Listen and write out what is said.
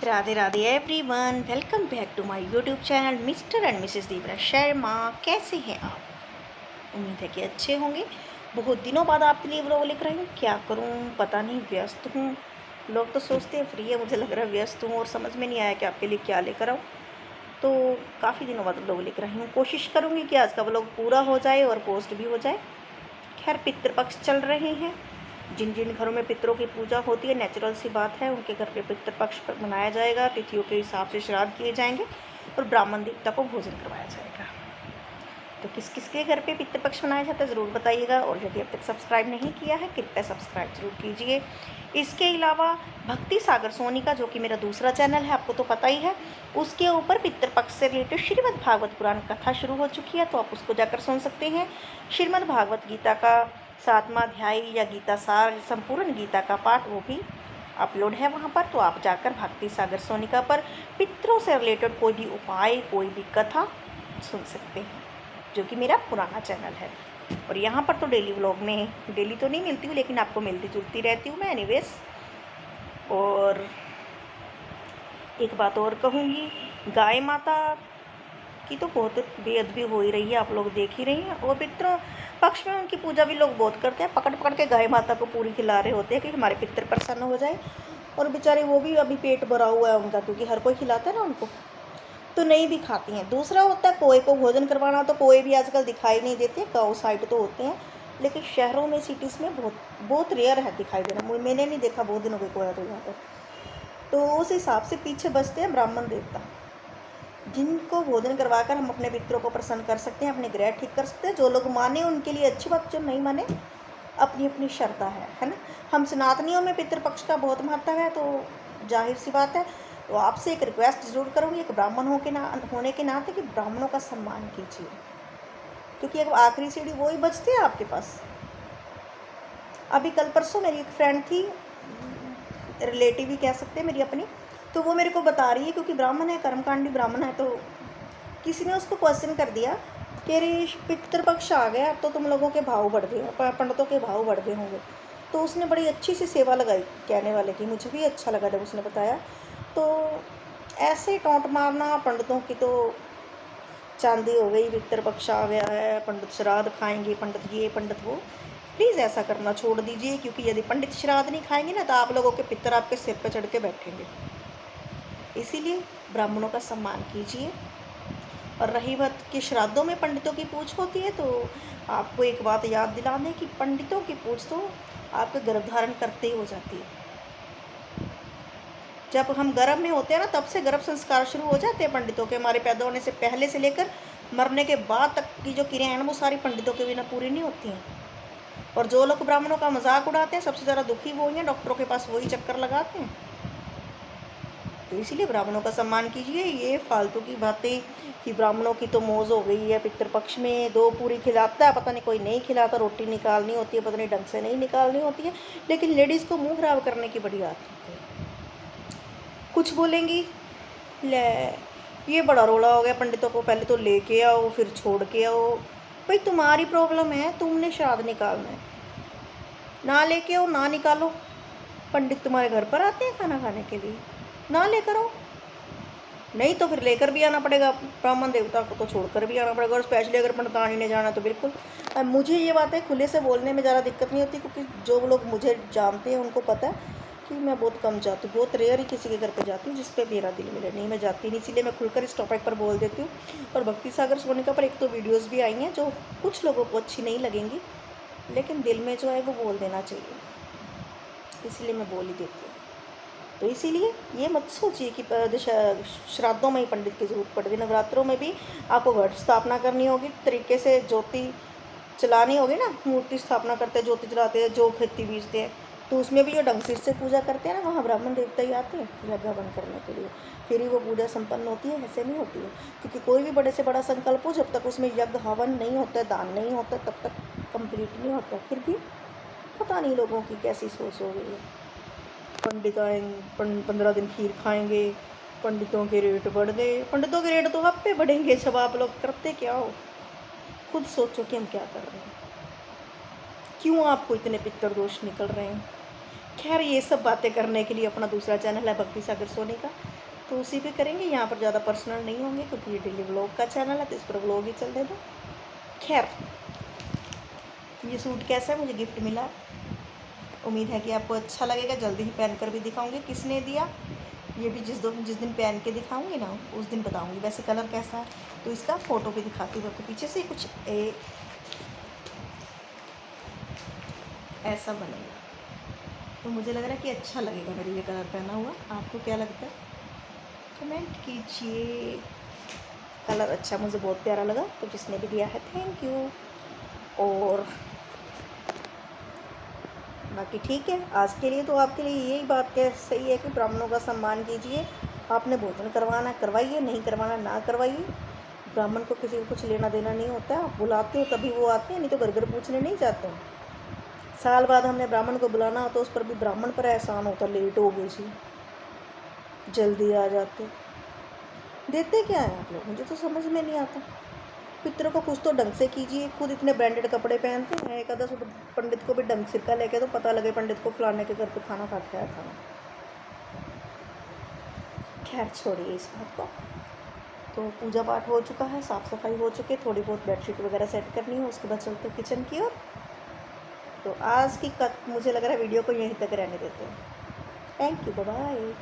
Radhe Radhe everyone, welcome back to my YouTube channel Mr and Mrs Deepra Sharma. कैसे हैं आप? उम्मीद है कि अच्छे होंगे। बहुत दिनों बाद आपके लिए व्लॉग लेकर आई हूँ। क्या करूँ पता नहीं, व्यस्त हूँ। लोग तो सोचते हैं फ्री है, मुझे लग रहा है व्यस्त हूँ और समझ में नहीं आया कि आपके लिए क्या लेकर आऊँ। तो काफ़ी दिनों बाद व्लॉग लेकर आई हूँ। कोशिश करूँगी कि आज का व्लॉग पूरा हो जाए और पोस्ट भी हो जाए। खैर, पितृपक्ष चल रहे हैं। जिन जिन घरों में पितरों की पूजा होती है, नेचुरल सी बात है, उनके घर पे पितृपक्ष मनाया जाएगा। तिथियों के हिसाब से श्राद्ध किए जाएंगे और ब्राह्मण देवता को भोजन करवाया जाएगा। तो किस किस के घर पे पितृपक्ष मनाया जाता है ज़रूर बताइएगा। और यदि अब तक सब्सक्राइब नहीं किया है, कृपया सब्सक्राइब जरूर कीजिए। इसके अलावा भक्ति सागर सोनी का, जो कि मेरा दूसरा चैनल है, आपको तो पता ही है, उसके ऊपर पितृपक्ष से रिलेटेड श्रीमद् भागवत पुराण कथा शुरू हो चुकी है, तो आप उसको जाकर सुन सकते हैं। श्रीमद् भागवत गीता का 7वां अध्याय या गीता सार, संपूर्ण गीता का पाठ, वो भी अपलोड है वहाँ पर। तो आप जाकर भक्ति सागर सोनिका पर पितरों से रिलेटेड कोई भी उपाय, कोई भी कथा सुन सकते हैं, जो कि मेरा पुराना चैनल है। और यहाँ पर तो डेली व्लॉग में, डेली तो नहीं मिलती हूँ लेकिन आपको मिलती जुलती रहती हूँ मैं एनीवेज। और एक बात और कहूँगी, गाय माता की तो बहुत बेअदबी हो ही रही है, आप लोग देख ही रही हैं। और पितरों पक्ष में उनकी पूजा भी लोग बहुत करते हैं, पकड़ पकड़ के गाय माता को पूरी खिला रहे होते हैं कि हमारे पितर प्रसन्न हो जाए। और बेचारे वो भी अभी पेट भरा हुआ है उनका, क्योंकि हर कोई खिलाता है ना उनको, तो नहीं भी खाती हैं। दूसरा होता है कोई को भोजन करवाना, तो कोई भी आजकल दिखाई नहीं देते। गाँव साइड तो होते हैं, लेकिन शहरों में, सिटीज़ में बहुत बहुत रेयर है दिखाई देना। मैंने नहीं देखा बहुत दिनों के कोई तो यहाँ पर। तो उस हिसाब से पीछे बचते हैं ब्राह्मण देवता, जिनको भोजन करवाकर हम अपने पितरों को प्रसन्न कर सकते हैं, अपने ग्रह ठीक कर सकते हैं। जो लोग माने उनके लिए अच्छी बात, जो नहीं माने अपनी अपनी श्रद्धा है ना। हम सनातनियों में पितृपक्ष का बहुत महत्व है, तो जाहिर सी बात है। तो आपसे एक रिक्वेस्ट ज़रूर करूँगी, एक ब्राह्मण होने के नाते, कि ब्राह्मणों का सम्मान कीजिए, क्योंकि एक आखिरी सीढ़ी वो ही बचती है आपके पास। अभी कल परसों मेरी एक फ्रेंड थी, रिलेटिव ही कह सकते हैं मेरी अपनी, तो वो मेरे को बता रही है, क्योंकि ब्राह्मण है, कर्मकांडी ब्राह्मण है, तो किसी ने उसको क्वेश्चन कर दिया कि अरे पितृपक्ष आ गया, अब तो तुम लोगों के भाव बढ़ गए, पंडितों के भाव बढ़ गए होंगे। तो उसने बड़ी अच्छी सी सेवा लगाई कहने वाले की, मुझे भी अच्छा लगा जब उसने बताया। तो ऐसे टोंट मारना पंडितों की तो चांदी हो गई, पितृपक्ष आ गया है, पंडित श्राद्ध खाएंगे, पंडित ये पंडित वो, प्लीज़ ऐसा करना छोड़ दीजिए। क्योंकि यदि पंडित श्राद्ध नहीं खाएंगे ना, तो आप लोगों के पितर आपके सिर पर चढ़ के बैठेंगे। इसीलिए ब्राह्मणों का सम्मान कीजिए। और रही बात कि श्राद्धों में पंडितों की पूछ होती है, तो आपको एक बात याद दिला दें कि पंडितों की पूछ तो आपके गर्भधारण करते ही हो जाती है। जब हम गर्भ में होते हैं ना, तब से गर्भ संस्कार शुरू हो जाते हैं पंडितों के। हमारे पैदा होने से पहले से लेकर मरने के बाद तक की जो क्रियाएं हैं, वो सारी पंडितों के बिना पूरी नहीं होती हैं। और जो लोग ब्राह्मणों का मजाक उड़ाते हैं, सबसे ज़्यादा दुखी वो ही हैं, डॉक्टरों के पास वही चक्कर लगाते हैं। तो इसीलिए ब्राह्मणों का सम्मान कीजिए। ये फालतू की बातें कि ब्राह्मणों की तो मौज हो गई है, पितृपक्ष में 2 पूरी खिलाता है, पता नहीं कोई नहीं खिलाता, रोटी निकालनी होती है, पता नहीं ढंग से नहीं निकालनी होती है, लेकिन लेडीज़ को मुंह खराब करने की बड़ी आदत होती है। कुछ बोलेंगी, ले ये बड़ा रोड़ा हो गया, पंडितों को पहले तो लेके आओ फिर छोड़ के आओ। भाई तुम्हारी प्रॉब्लम है, तुमने श्राद्ध निकालना है, ना लेके आओ ना निकालो। पंडित तुम्हारे घर पर आते हैं खाना खाने के लिए, ना लेकर आओ। नहीं तो फिर लेकर भी आना पड़ेगा, ब्राह्मण देवता को तो छोड़कर भी आना पड़ेगा। और स्पेशली अगर पंडितानी ने जाना तो बिल्कुल। मुझे ये बातें खुले से बोलने में ज़्यादा दिक्कत नहीं होती, क्योंकि जो लोग मुझे जानते हैं उनको पता है कि मैं बहुत कम जाती हूँ, बहुत रेयर ही किसी के घर पे जाती हूँ जिस पे मेरा दिल मिले, नहीं मैं जाती नहीं। इसीलिए मैं खुलकर इस टॉपिक पर बोल देती हूँ। और भक्ति सागर सोनिका पर एक तो वीडियोज़ भी आई हैं जो कुछ लोगों को अच्छी नहीं लगेंगी, लेकिन दिल में जो है वो बोल देना चाहिए, इसलिए मैं बोल ही देती हूँ। तो इसीलिए ये मत सोचिए कि श्राद्धों में ही पंडित की ज़रूरत पड़ेगी। नवरात्रों में भी आपको घट स्थापना करनी होगी, तरीके से ज्योति चलानी होगी ना, मूर्ति स्थापना करते हैं, ज्योति जलाते हैं, जो खेती बीजते हैं, तो उसमें भी जो ढंग से पूजा करते हैं ना, वहाँ ब्राह्मण देवता ही आते हैं यज्ञ हवन करने के लिए, फिर ही वो पूजा संपन्न होती है, ऐसे नहीं होती है। क्योंकि कोई भी बड़े से बड़ा संकल्प हो, जब तक उसमें यज्ञ हवन नहीं होता है, दान नहीं होता, तब तक कंप्लीट नहीं होता। फिर भी पता नहीं लोगों की कैसी सोच हो गई है। पंडित आएंगे, 15 दिन खीर खाएंगे, पंडितों के रेट बढ़ गए। पंडितों के रेट तो आप पे बढ़ेंगे जब आप लोग करते क्या हो। खुद सोचो कि हम क्या कर रहे हैं, क्यों आपको इतने पितर दोष निकल रहे हैं। खैर, ये सब बातें करने के लिए अपना दूसरा चैनल है भक्ति सागर सोनी का, तो उसी पे करेंगे। यहाँ पर ज़्यादा पर्सनल नहीं होंगे क्योंकि ये डेली व्लॉग का चैनल है, तो इस पर व्लॉग ही चल देगा। खैर, ये सूट कैसा है, मुझे गिफ्ट मिला। उम्मीद है कि आपको अच्छा लगेगा। जल्दी ही पहन कर भी दिखाऊंगी किसने दिया। ये भी जिस दिन पहन के दिखाऊंगी ना, उस दिन बताऊंगी वैसे कलर कैसा है। तो इसका फ़ोटो भी दिखाती हूँ आपको। पीछे से कुछ ऐसा बनेगा, तो मुझे लग रहा है कि अच्छा लगेगा मेरे ये कलर पहना हुआ। आपको क्या लगता है, कमेंट कीजिए। कलर अच्छा, मुझे बहुत प्यारा लगा, तो जिसने भी दिया है थैंक यू। और बाकी ठीक है, आज के लिए तो आपके लिए यही बात क्या सही है कि ब्राह्मणों का सम्मान कीजिए। आपने भोजन करवाना करवाइए, नहीं करवाना ना करवाइए। ब्राह्मण को किसी को कुछ लेना देना नहीं होता है। आप बुलाते हो तभी वो आते हैं, नहीं तो घर घर पूछने नहीं जाते हैं। साल बाद हमने ब्राह्मण को बुलाना हो तो उस पर भी ब्राह्मण पर एहसान होता, लेट हो गई जी, जल्दी आ जाते। देते क्या है आप लोग, मुझे तो समझ में नहीं आता। पितरों को कुछ तो ढंग से कीजिए। खुद इतने ब्रांडेड कपड़े पहनते हैं, एक आधा पंडित को भी ढंग सिरका लेके तो पता लगे पंडित को फलाने के घर पे खाना खा के आया था। खैर छोड़िए इस बात को। तो पूजा पाठ हो चुका है, साफ़ सफाई हो चुकी है, थोड़ी बहुत बेडशीट वगैरह सेट करनी है, उसके बाद चलते किचन की ओर। तो आज की मुझे लग रहा है वीडियो को यहीं तक रहने देते हैं। Thank you, bye bye.